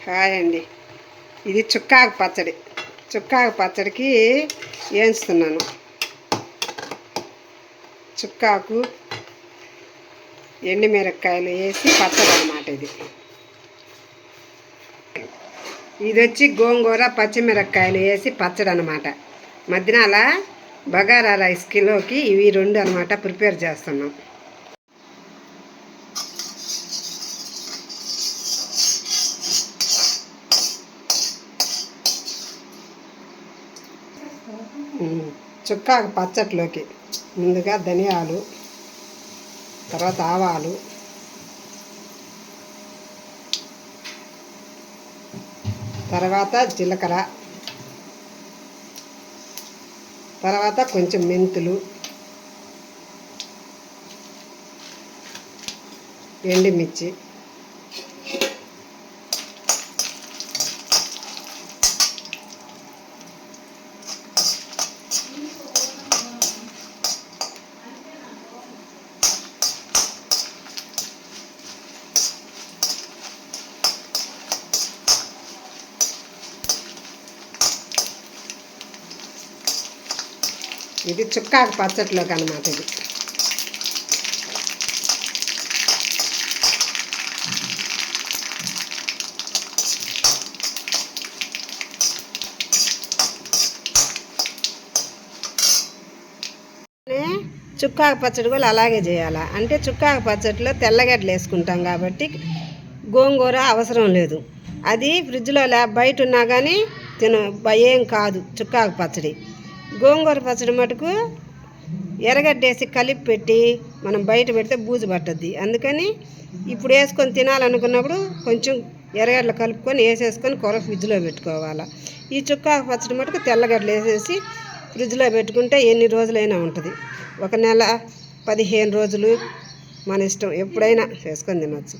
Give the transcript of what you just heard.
Hi అండి. ఇది చుక్కాకు పచ్చడి. చుక్కాకు పచ్చడికి వేస్తున్నాను. చుక్కాకు ఎండుమిరపకాయలు వేసి పచ్చడి అన్నమాట. ఇది వచ్చి గోంగూర పచ్చిమిరపకాయలు వేసి పచ్చడి అన్నమాట. మధ్యాహ్నాల బగారా రైస్ కిలోకి ఇవి రెండు అన్నమాట ప్రిపేర్ చేస్తున్నాం. చుక్కాకు పచ్చట్లోకి ముందుగా ధనియాలు, తర్వాత ఆవాలు, తర్వాత జీలకర్ర, తర్వాత కొంచెం మెంతులు, ఎండుమిర్చి, ఇది చుక్కాకు పచ్చట్లోకి అన్నమాట. ఇది చుక్కాకు పచ్చడి కూడా అలాగే చేయాలా అంటే చుక్కాకు పచ్చడిలో తెల్లగడ్డలు వేసుకుంటాం కాబట్టి గోంగూర అవసరం లేదు. అది ఫ్రిడ్జ్లో బయట ఉన్నా కానీ ఏం కాదు. చుక్కాకు పచ్చడి గోంగూర పచ్చడి మటుకు ఎర్రగడ్డ వేసి కలిపి పెట్టి మనం బయట పెడితే బూజు పట్టద్ది. అందుకని ఇప్పుడు వేసుకొని తినాలనుకున్నప్పుడు కొంచెం ఎర్రగడ్డలు కలుపుకొని వేసేసుకొని కూర ఫ్రిడ్జ్లో పెట్టుకోవాలి. ఈ చుక్కాకు పచ్చడి మటుకు తెల్లగడ్డలు వేసేసి ఫ్రిడ్జ్లో పెట్టుకుంటే ఎన్ని రోజులైనా ఉంటుంది. 1 నెల 15 రోజులు మన ఇష్టం, ఎప్పుడైనా వేసుకొని తినచ్చు.